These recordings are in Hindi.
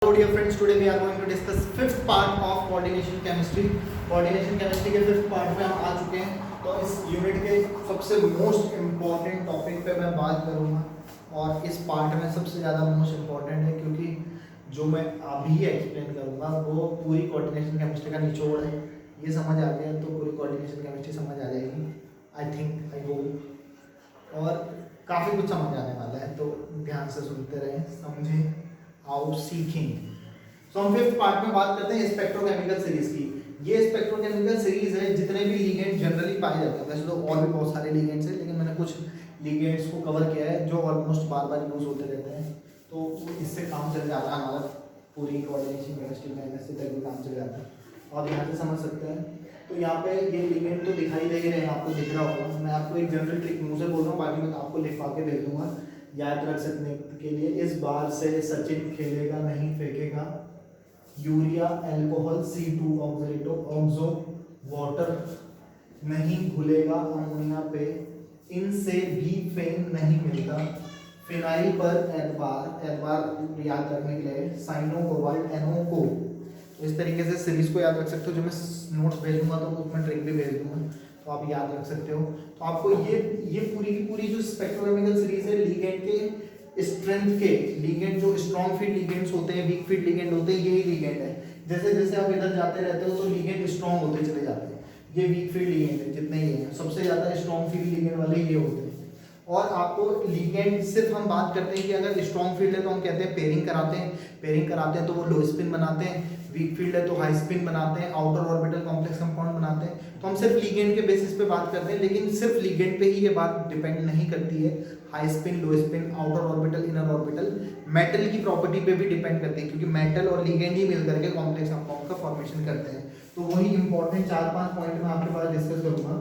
Hello dear friends, today we are going to discuss fifth part of coordination chemistry. Coordination chemistry के fifth part में हम आ चुके हैं। तो इस यूनिट के सबसे मोस्ट इम्पॉर्टेंट टॉपिक पे मैं बात करूँगा और इस पार्ट में सबसे ज़्यादा मोस्ट इम्पॉर्टेंट है क्योंकि जो मैं अभी एक्सप्लेन करूँगा वो पूरी कोऑर्डिनेशन केमिस्ट्री का निचोड़ है। ये समझ आ गया तो पूरी कोऑर्डिनेशन केमिस्ट्री समझ आ जाएगी, आई थिंक, आई होप। और काफ़ी कुछ समझ आने वाला है, तो ध्यान से सुनते रहें, समझें और सीखेंगे। तो हम फिफ्थ पार्ट में बात करते हैं स्पेक्ट्रोकेमिकल सीरीज की। ये स्पेक्ट्रोकेमिकल सीरीज है, जितने भी लिगेंड जनरली पाए जाते हैं, वैसे तो और भी बहुत सारे लिगेंड्स हैं, लेकिन मैंने कुछ लिगेंड्स को कवर किया है जो ऑलमोस्ट बार बार यूज होते रहते हैं, तो इससे काम चल जाता है हमारा पूरी कोऑर्डिनेशन केमिस्ट्री में एमएससी तक भी काम चल जाता है और यहाँ से समझ सकते हैं। तो यहाँ पे ये लिगेंड तो दिखाई दे ही रहे हैं, आपको दिख रहा होगा। मैं आपको एक जनरल ट्रिक मुँह से बोल रहा हूँ, बाकी मैं आपको लिखवा के भेज दूंगा याद रख सकने के लिए। इस बार से सचिन खेलेगा नहीं फेंकेगा, यूरिया एल्कोहल C2 ऑक्सीडेटो ऑक्सो वाटर नहीं घुलेगा अमोनिया पे, इनसे भी फेन नहीं मिलता, फिनाइल पर एतबार याद रखने के लिए साइनो कोबाल्ट NO को। तो इस तरीके से सीरीज को याद रख सकते हो। जो मैं नोट्स भेजूंगा तो उसमें ट्रिक भी भेज दूंगा, तो आप याद रख सकते हो। तो आपको ये पूरी की पूरी जो स्पेक्ट्रोकेमिकल सीरीज है, लिगेंड के स्ट्रेंथ के, लिगेंड जो स्ट्रॉन्ग फील्ड लिगेंड्स होते हैं, वीक फील्ड लिगेंड होते हैं, यही लिगेंड है। जैसे जैसे आप इधर जाते रहते हो तो लिगेंड स्ट्रॉन्ग होते चले जाते हैं। ये वीक फील्ड लिगेंड है, जितने ही हैं सबसे ज़्यादा स्ट्रॉन्ग फील्ड लिगेंड वाले ये होते हैं। और आपको लिगेंड सिर्फ हम बात करते हैं कि अगर स्ट्रॉन्ग फील्ड है तो हम कहते हैं पेयरिंग कराते हैं तो वो लो स्पिन बनाते हैं, वीक फील्ड है तो हाई स्पिन बनाते हैं, आउटर ऑर्बिटल कॉम्प्लेक्स कंपाउंड बनाते हैं। तो हम सिर्फ लिगेंड के बेसिस पे बात करते हैं, लेकिन सिर्फ लिगेंड पे ही ये बात डिपेंड नहीं करती है। हाई स्पिन, लो spin, outer orbital, inner orbital, metal की प्रॉपर्टी पे भी डिपेंड करती है, क्योंकि मेटल और लिगेंड ही मिलकर के कॉम्प्लेक्स कंपाउंड का फॉर्मेशन करते हैं। तो वही इंपॉर्टेंट 4-5 पॉइंट मैं आपके पास डिस्कस करूंगा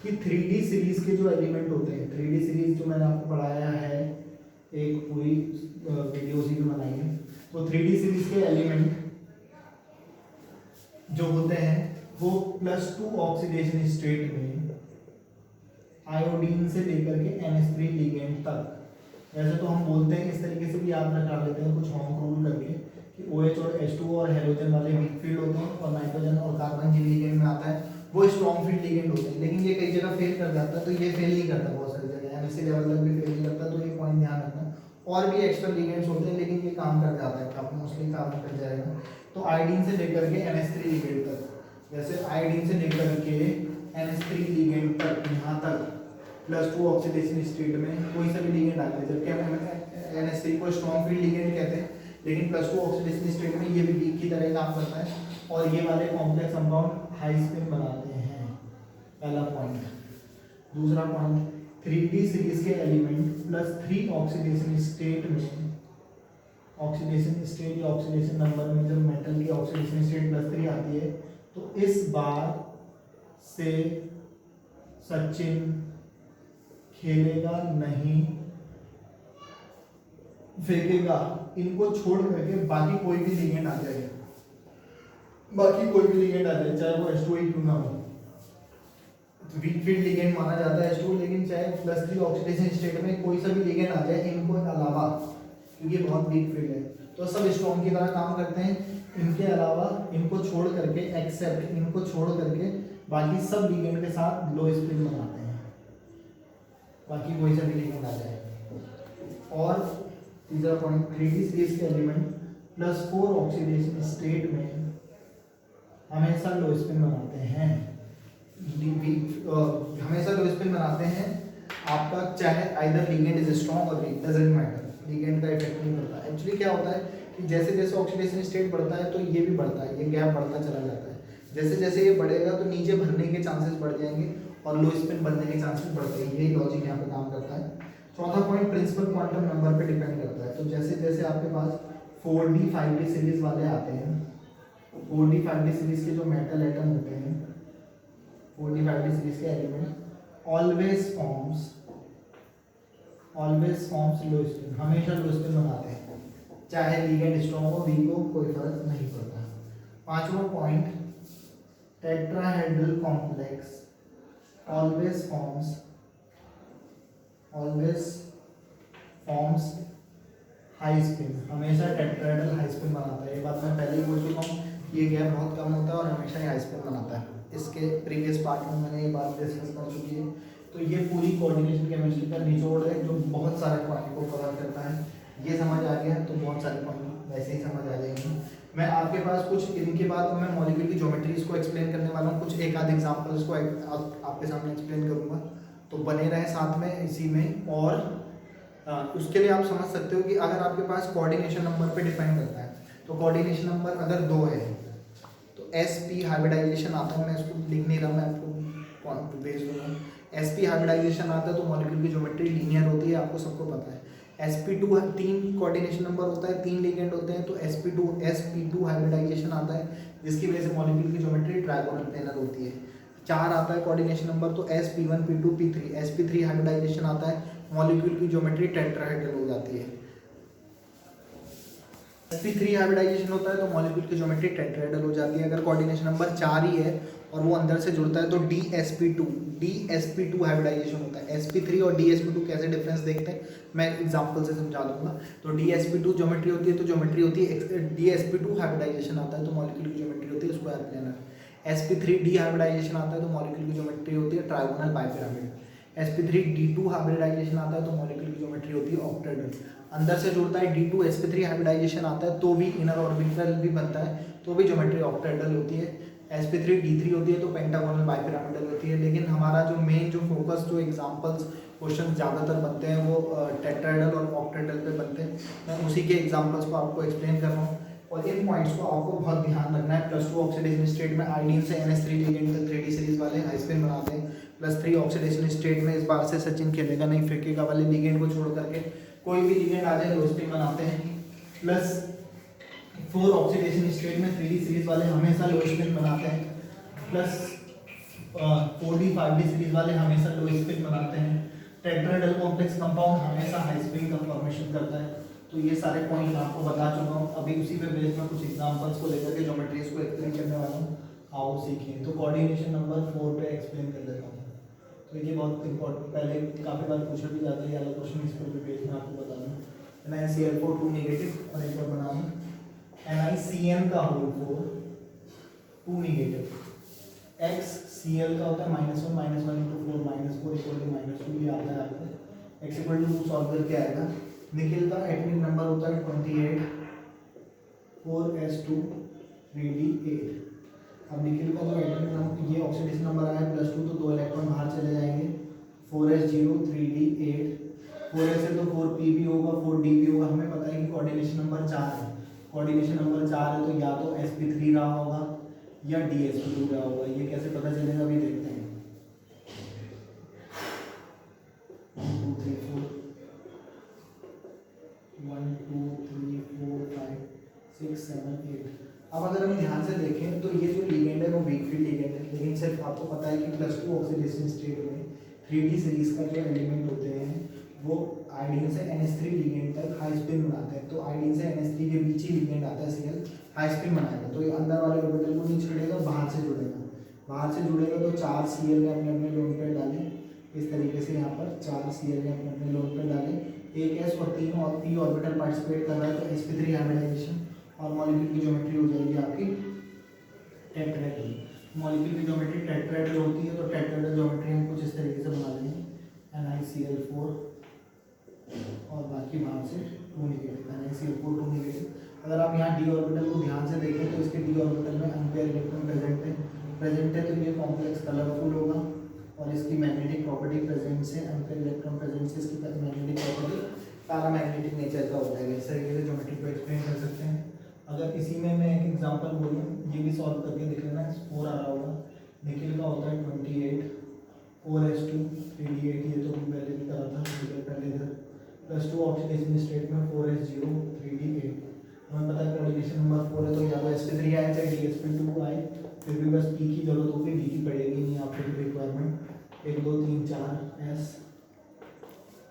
कि 3D सीरीज के जो एलिमेंट होते हैं, 3D सीरीज जो मैंने आपको पढ़ाया है, एक पूरी वीडियो भी बनाई है। तो 3D सीरीज के एलिमेंट जो होते हैं वो +2 ऑक्सीडेशन स्टेट में आयोडीन से लेकर के NH3 लिगेंड तक। वैसे तो हम बोलते हैं, इस तरीके से भी याद रखा लेते हैं कुछ होम रूल करके कि OH और H2O और हेलोजन वाले वीक फील्ड होते हैं और नाइट्रोजन और कार्बन जिन लिगेंड में आता है वो स्ट्रॉन्ग फील्ड लिगेंड होते हैं। लेकिन ये कई जगह फेल कर जाता है, तो ये फेल नहीं करता बहुत सारी जगह, MSc लेवल तक भी फेल नहीं करता, तो ये पॉइंट ध्यान रखना। और भी एक्स्ट्रा लिगेंड्स होते हैं, लेकिन ये काम कर जाता है, काफी मोस्टली काम कर जाएगा। तो आयोडीन से लेकर के NH3 लिगेंड तक, जैसे आयोडीन से लेकर के NH3 लिगेंड तक, यहाँ तक +2 ऑक्सीडेशन स्टेट में कोई सा भी लिगेंड आता है, जबकि हम NH3 को स्ट्रॉन्ग फील्ड लिगेंड कहते हैं, लेकिन +2 ऑक्सीडेशन स्टेट में ये भी वीक की तरह काम करता है और ये वाले कॉम्प्लेक्स कंपाउंड हाई स्पिन बनाते हैं। पहला पॉइंट। दूसरा पॉइंट, 3D सीरीज के एलिमेंट +3 ऑक्सीडेशन स्टेट में, ऑक्सीडेशन स्टेट या ऑक्सीडेशन नंबर में जब मेटल की ऑक्सीडेशन स्टेट +3 आती है तो इस बार से सचिन खेलेगा नहीं फेंकेगा, इनको छोड़ करके बाकी कोई भी लिगेंड आ जाए, चाहे वो H2 ही क्यों ना हो। तो वीक फील्ड लिगेंड माना जाता है H2, लेकिन चाहे +3 ऑक्सीडेशन स्टेट में कोई सा भी लिगेंड आ जाए इनको अलावा, क्योंकि बहुत वीक फील्ड है तो सब स्ट्रॉन्ग की तरह काम करते हैं। इनके अलावा, इनको छोड़ करके, एक्सेप्ट इनको छोड़ करके बाकी सब लिगेंड के साथ लो स्पिन बनाते हैं, बाकी कोई सा भी लिगेंड आ जाए। और तीसरा पॉइंट, 3D सीरीज के एलिमेंट +4 ऑक्सीडेशन स्टेट में हमेशा लो स्पिन बनाते हैं, हमेशा लो स्पिन बनाते हैं। आपका चाहे आइदर लिगेंड इज स्ट्रॉन्ग और वीक, डजंट मैटर, लिगेंड का इफेक्ट नहीं पड़ता। एक्चुअली क्या होता है कि जैसे जैसे ऑक्सीडेशन स्टेट बढ़ता है तो ये भी बढ़ता है, ये गैप बढ़ता चला जाता है। जैसे जैसे ये बढ़ेगा तो नीचे भरने के चांसेस बढ़ जाएंगे और लो स्पिन बनने के चांसेस बढ़ते हैं। यही लॉजिक यहाँ पे काम करता है। चौथा पॉइंट, प्रिंसिपल क्वांटम नंबर पे डिपेंड करता है। तो जैसे जैसे आपके पास 4D 5D सीरीज वाले आते हैं, 4D 5D सीरीज के जो मेटल एटम होते हैं, 4D 5D सीरीज के एलिमेंट ऑलवेज फॉर्म्स लो स्पिन, हमेशा लो स्पिन बनाते हैं, चाहे लिगेंड स्ट्रॉन्ग हो वीक हो, कोई फर्क नहीं पड़ता। पांचवा point, tetrahedral complex always forms high spin, हमेशा टेट्राहेड्रल हाई स्पिन बनाता है। ये बात मैं पहले ही बोल चुका हूँ, ये गैप बहुत कम होता है और हमेशा ही हाई स्पिन बनाता है। इसके प्रीवियस पार्ट में मैंने ये बात डिस्कस कर चुकी है। तो ये पूरी कोऑर्डिनेशन केमिस्ट्री का निचोड़ है जो बहुत सारे पॉइंट को कवर करता है। ये समझ आ गया तो बहुत सारे पॉइंट वैसे ही समझ आ जाएंगे। मैं आपके पास कुछ इनके बाद मैं मॉलिक्यूल की ज्योमेट्रीज को एक्सप्लेन करने वाला हूँ, कुछ एक आध एग्जांपल्स को आपके सामने एक्सप्लेन करूँगा, तो बने रहें साथ में इसी में। और उसके लिए आप समझ सकते हो कि अगर आपके पास कोऑर्डिनेशन नंबर पे डिपेंड करता है, तो कोऑर्डिनेशन नंबर अगर 2 है तो sp हाइब्रिडाइजेशन आता है, मैं इसको लिख नहीं रहा, मैं आपको भेज दूंगा। sp हाइब्रिडाइजेशन आता है तो मॉलिक्यूल की ज्योमेट्री लीनियर होती है, आपको सबको पता है। sp2 3 कोऑर्डिनेशन नंबर होता है, 3 लिगेंड होते हैं, तो sp2 हाइब्रिडाइजेशन आता है जिसकी वजह से मॉलिक्यूल की ज्योमेट्री ट्रायगोनल प्लेनर होती है। 4 आता है कोऑर्डिनेशन नंबर तो sp1 p2 p3, sp3 hybridisation आता है, मॉलिक्यूल की ज्योमेट्री टेट्राहेड्रल हो जाती है। sp3 हाइब्रिडाइजेशन होता है तो मॉलिक्यूल की ज्योमेट्री टेट्राहेड्रल हो जाती है। अगर कोऑर्डिनेशन नंबर 4 ही है और वो अंदर से जुड़ता है तो dsp2 हाइब्रिडाइजेशन होता है। sp3 और dsp2 कैसे डिफरेंस देखते हैं मैं एग्जांपल से समझा दूंगा। तो dsp2 ज्योमेट्री होती है तो ज्योमेट्री होती है, dsp2 हाइब्रिडाइजेशन आता है तो मॉलिक्यूल की ज्योमेट्री होती है स्क्वायर प्लेनर। sp3d हाइब्रिडाइजेशन आता है तो मॉलिक्यूल की ज्योमेट्री होती है ट्रायगोनल बाइपिरामिड। sp3d2 हाइब्रिडाइजेशन आता है तो मॉलिक्यूल की ज्योमेट्री होती है ऑक्टाहेड्रल। अंदर से जुड़ता है d2, sp3 हाइब्रिडाइजेशन आता है तो भी इनर ऑर्बिटल भी बनता है तो भी ज्योमेट्री ऑक्टाहेड्रल होती है। sp3 d3 होती है तो पेंटागोनल बाइपिरामिडल होती है। लेकिन हमारा जो मेन जो फोकस जो एग्जांपल्स क्वेश्चन ज़्यादातर बनते हैं वो टेट्राहेड्रल और ऑक्टाहेड्रल पे बनते हैं। मैं उसी के एग्जांपल्स को आपको एक्सप्लेन कर रहा हूँ और इन पॉइंट्स को आपको बहुत ध्यान रखना है। +2 ऑक्सीडेशन स्टेट में आयोडीन से NH3 लिगेंड तक 3D सीरीज वाले हाई स्पिन बनाते हैं। +3 ऑक्सीडेशन स्टेट में इस बार से सचिन खेलेगा नहीं फेंकेगा वाले लिगेंड को छोड़ करके कोई भी लिगेंड आ जाए लो स्पिन बनाते हैं। +4 ऑक्सीडेशन स्टेट में 3D सीरीज वाले हमेशा लो स्पिन बनाते हैं। +4D 5D सीरीज वाले हमेशा लो स्पिन बनाते हैं। टेट्राहेड्रल कॉम्प्लेक्स कंपाउंड हमेशा हाई स्पिन का फॉर्मेशन करता है। तो ये सारे पॉइंट आपको बता चुका हूँ। अभी उसी पे बेस में कुछ एग्जांपल्स को लेकर के ज्योमेट्रीज को एक्सप्लेन करने वाला हूँ, आओ सीखें। तो कोऑर्डिनेशन नंबर 4 पे एक्सप्लेन कर देता हूँ। तो ये बहुत इंपॉर्टेंट, पहले काफ़ी बार पूछा भी जाता है, ये वाला क्वेश्चन इस पर भी बेस में आपको बता दूँ। NiCl4 2 नेगेटिव और एक और बना दूँ NiCN का होल 4 2 नेगेटिव, XCl का होता है -1 -1 × 4 -4 = -2, ये आता है आपको x = 2 सॉल्व करके आएगा। निकेल का एटॉमिक नंबर होता है 28 4s2 3d8। अब निकेल का जो एटॉमिक नंबर ये ऑक्सीडेशन नंबर आया +2 तो 2 इलेक्ट्रॉन बाहर चले जाएंगे 4s0 3d8। 4s से तो 4p भी होगा 4d भी होगा। हमें पता है कि कोऑर्डिनेशन नंबर 4 है, कोऑर्डिनेशन नंबर 4 है तो या तो sp3 रहा होगा या dsp2 रहा होगा। ये कैसे पता चलेगा अभी देखते हैं। 1 2 3 4 1 2 3 4 5 6 7 8। अब अगर हम ध्यान से देखें तो ये जो लिगेंड है वो वीक फील्ड लिगेंड है, लेकिन सिर्फ आपको पता है कि +2 ऑक्सीडेशन स्टेट में 3D सीरीज का जो एलिमेंट होते हैं वो आयोडीन से NH3 लिगेंड तक हाई स्पिन बनाते हैं। तो आयोडीन से NH3 के बीच ही लिगेंड आता है Cl, हाई स्पिन बनाएगा तो ये अंदर वाले ऑर्बिटल को नहीं छेड़ेगा, बाहर से जुड़ेगा। बाहर से जुड़ेगा तो 4 Cl ने अपने अपने लोन पे डाले, इस तरीके से यहाँ पर 4 Cl ने अपने अपने लोन पे डाले, एक s और 3 और p ऑर्बिटल पार्टिसिपेट कर रहा है तो sp3 हाइब्रिडाइजेशन और मॉलिक्यूल की ज्योमेट्री हो जाएगी आपकी टेट्राहेड्रल। मॉलिक्यूल की ज्योमेट्री टेट्राहेड्रल होती है तो टेट्राहेड्रल ज्योमेट्री हम कुछ इस तरीके से बना लेंगे NiCl4 और बाकी वहाँ से 2 नेगेटिव NiCl4 2 नेगेटिव। अगर आप यहाँ d ऑर्बिटल को ध्यान से देखें तो इसके d ऑर्बिटल में अनपेयर इलेक्ट्रॉन प्रेजेंट है तो ये कॉम्प्लेक्स कलरफुल होगा और इसकी मैग्नेटिक प्रॉपर्टी प्रेजेंट से अनपेयर इलेक्ट्रॉन प्रेजेंट से इसकी मैग्नेटिक प्रॉपर्टी पैरामैग्नेटिक नेचर का हो जाएगा। इस तरीके से ज्योमेट्री को एक्सप्लेन कर सकते हैं। अगर इसी में मैं एक एग्जांपल बोलूँ, ये भी सॉल्व करके देख लेना, 4 आ रहा होगा। निकेल का होता है 28 4s2 3d8, ये तो पहले भी करा था पहले इधर। +2 ऑक्सीडेशन स्टेट में 4s0 3d8। हमें पता है कोऑर्डिनेशन नंबर 4 है तो या तो sp3 आए चाहे dsp2 आए, फिर भी बस p की जरूरत होगी, d की पड़ेगी नहीं आपको रिक्वायरमेंट। 1 2 3 4 s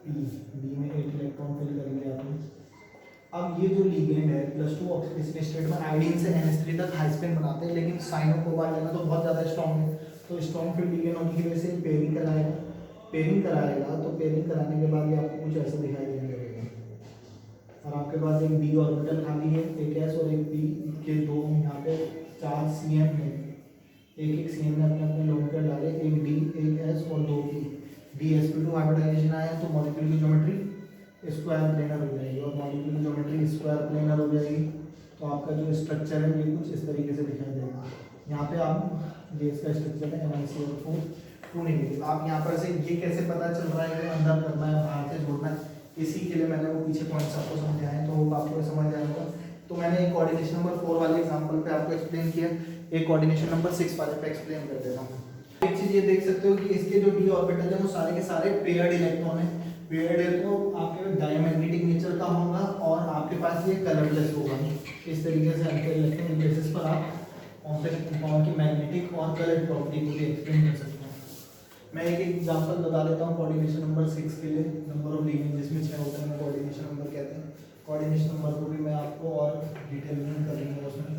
p, b में 8 इलेक्ट्रॉन फिल कर लिया आपने। अब ये जो लिगेंड है +2 ऑक्सीडेशन स्टेट में आयोडीन से NH3 तक हाई स्पिन बनाते हैं, लेकिन साइनो कोबाल्ट लेना तो बहुत ज़्यादा स्ट्रॉन्ग है तो स्ट्रॉन्ग फील्ड लिगेंड होने की वजह से पेयरिंग कराएगा तो पेयरिंग कराने के बाद ये आपको कुछ ऐसा दिखाई देने लगेगा। और आपके पास एक डी ऑर्बिटल खाली है, एक एस और एक पी के दो यहाँ पे 4 सी एम है, एक सी एम ने अपने अपने लोन पेयर डाले, एक डी एक एस और दो पी, DsP2 हाइब्रिडाइजेशन आया तो मॉलिक्यूल की ज्योमेट्री स्क्वायर प्लेनर हो जाएगी और मॉलिक्यूल की ज्योमेट्री स्क्वायर प्लेनर हो जाएगी। तो आपका जो स्ट्रक्चर है ये कुछ इस तरीके से दिखाई देगा। यहाँ पे आप ये इसका स्ट्रक्चर है NiCl4 2 नेगेटिव। आप यहाँ पर से ये कैसे पता चल रहा है कि अंदर करना है बाहर से जोड़ना है, इसी के लिए मैंने वो पीछे पॉइंट्स आपको समझाए, तो वो आपको समझ आएगा। तो मैंने एक कोऑर्डिनेशन नंबर 4 वाले एग्जांपल पे आपको एक्सप्लेन किया, एक कोऑर्डिनेशन नंबर 6 वाले पे एक्सप्लेन कर देता हूँ। एक चीज़ ये देख सकते हो कि इसके जो डी ऑर्बिटल है वो सारे के सारे पेयर्ड इलेक्ट्रॉन है। पेयर्ड है तो आपके डायमैग्नेटिक नेचर का होगा और आपके पास ये कलरलेस होगा। इस तरीके से आपके इलेक्ट्रॉनिक बेसिस पर आप कॉम्प्लेक्स कंपाउंड की मैग्नेटिक और कलर प्रॉपर्टी को भी एक्सप्लेन कर सकते हैं। मैं एक एग्जांपल बता देता हूँ कोऑर्डिनेशन नंबर 6 के लिए, नंबर ऑफ लिगेंड जिसमें 6 होता है, कोऑर्डिनेशन नंबर कहते हैं। कोऑर्डिनेशन नंबर को भी मैं आपको और डिटेल में कर दूंगा उसमें।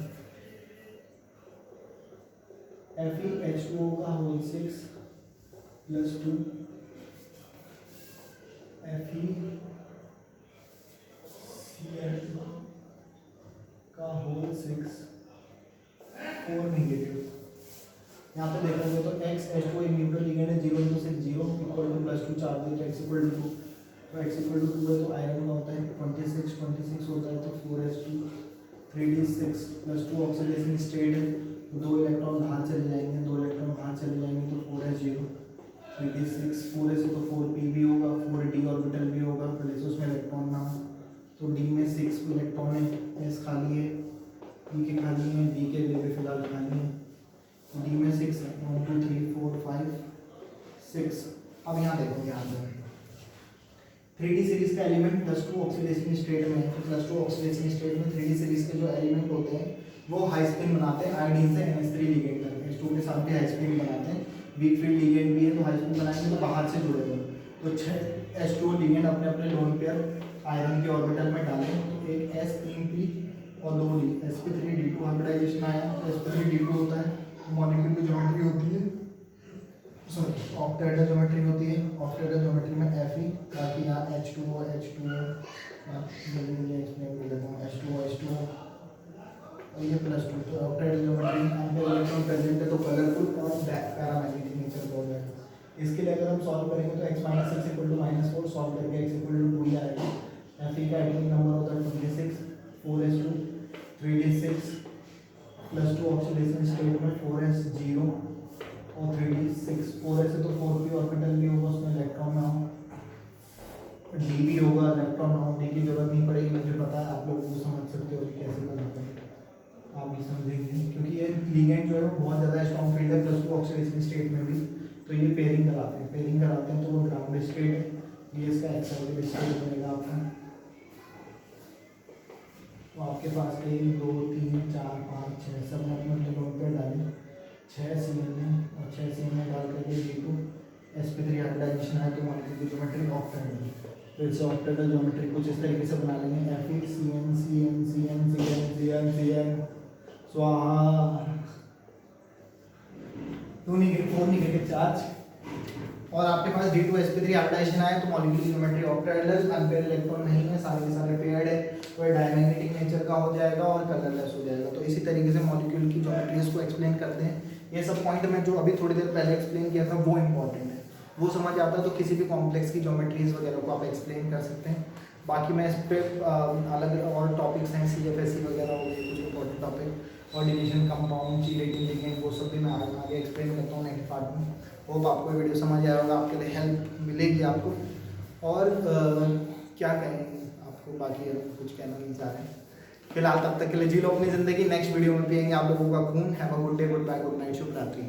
FeH2O का होल 6 प्लस 2 FeCl2 का होल 6 4 नेगेटिव। यहाँ पे देखा जाए तो XH2 एक न्यूट्रल लिगेंड है, 0 × 6 0 इक्वल टू प्लस 2 चार्ज है, x इक्वल टू 2, तो x इक्वल टू 2 है तो आयरन का होता है 26 होता है तो 4s2 3d6 plus 2 oxidation state है, 2 इलेक्ट्रॉन बाहर चले जाएंगे, 2 इलेक्ट्रॉन बाहर चले जाएंगे तो 4s0 3d6 4s है तो 4p भी होगा, 4d ऑर्बिटल भी होगा, प्लस उसमें इलेक्ट्रॉन ना हो तो d में 6 इलेक्ट्रॉन है, s खाली है, p के खाली है, d के लिए भी फिलहाल खाली है, डी में 6 है, 1 2 3 4 5 6। अब यहाँ देखो, ध्यान दो 3D सीरीज का एलिमेंट +2 ऑक्सीडेशन स्टेट में है, तो +2 ऑक्सीडेशन स्टेट में 3D सीरीज के जो एलिमेंट होते हैं वो हाई स्पिन बनाते हैं आयोडीन से NH3 लिगेंड करके, H2 के साथ भी हाई स्पिन बनाते हैं, वीक फील्ड लिगेंड भी है तो हाई स्पिन बनाएंगे तो बाहर से जुड़ेगा। तो 6 H2 लिगेंड अपने अपने लोन पेयर आयरन के ऑर्बिटल में डालें तो एक S3p और 2 D, sp3d2 हाइब्रिडाइजेशन आया तो sp3d2 होता है, मॉलिक्यूल की ज्योमेट्री होती है, सॉरी ऑक्टेहेड्रल ज्योमेट्री होती है। ऑक्टेहेड्रल ज्योमेट्री में Fe ताकि यहाँ H2O जल्दी एक्सप्लेन कर देता हूँ, H2O और ये +2, तो ऑक्टेहेड्रल ज्योमेट्री में इलेक्ट्रॉन प्रेजेंट है तो कलरफुल और पैरामैग्नेटिक नेचर का हो जाएगा। इसके लिए अगर हम सॉल्व करेंगे तो x - 6 = -4 सॉल्व करके x = 2 ही आएगा। Fe का एटॉमिक नंबर होता है 26, 4s2 3d6 +2 ऑक्सीडेशन स्टेट में 4s0 और 3d6 4s है तो 4p ऑर्बिटल भी होगा, उसमें इलेक्ट्रॉन ना हो, d भी होगा, इलेक्ट्रॉन ना हो, d की जरूरत नहीं पड़ेगी, मुझे पता है आप लोग वो समझ सकते हो कि कैसे बनाते हैं, आप भी समझेंगे क्योंकि ये लिगेंड जो है वो बहुत ज़्यादा स्ट्रॉन्ग फील्ड है +2 ऑक्सीडेशन स्टेट में भी, तो ये पेयरिंग कराते हैं तो वो ग्राउंड स्टेट है, ये इसका एक्साइटेड स्टेट बनेगा आपका। तो आपके पास 1 2 3 4 5 6 सब ने अपने अपने लोन पे डाले, 6 CN में और 6 CN में डाल करके G2 sp3 हाइब्रिडाइजेशन है तो मॉलिक्यूल की ज्योमेट्री ऑक्टेहेड्रल, फिर से ऑक्टेहेड्रल ज्योमेट्री कुछ इस तरीके से बना लेंगे FeCN स्वाहा 2 नेगेटिव 4 नेगेटिव चार्ज, और आपके पास D2 sp3 हाइब्रिडाइजेशन आया तो मॉलिक्यूल की ज्योमेट्री ऑक्टेहेड्रल, अनपेयर्ड इलेक्ट्रॉन नहीं है, सारे के सारे पेयर्ड है तो डायमैग्नेटिक नेचर का हो जाएगा और कलरलेस हो जाएगा। तो इसी तरीके से मॉलिक्यूल की ज्योमेट्रीज को एक्सप्लेन करते हैं। ये सब पॉइंट मैं जो अभी थोड़ी देर पहले एक्सप्लेन किया था वो इंपॉर्टेंट है, वो समझ आता है तो किसी भी कॉम्प्लेक्स की ज्योमेट्रीज वगैरह को आप एक्सप्लेन कर सकते हैं। बाकी मैं इस पर अलग और टॉपिक्स हैं, CFSE वगैरह हो गए कुछ important topic, coordination compound chelating ligand वो सब भी मैं आगे एक्सप्लेन करता हूँ नेक्स्ट पार्ट में। होप आपको वीडियो समझ आया होगा, आपके लिए हेल्प मिलेगी आपको, और क्या कहेंगे आपको, बाकी कुछ कहना नहीं चाह रहे हैं फिलहाल। तब तक के लिए जी लो अपनी ज़िंदगी, नेक्स्ट वीडियो में पिएंगे आप लोगों का खून। Have a good day, good bye, good night, शुभ रात्रि।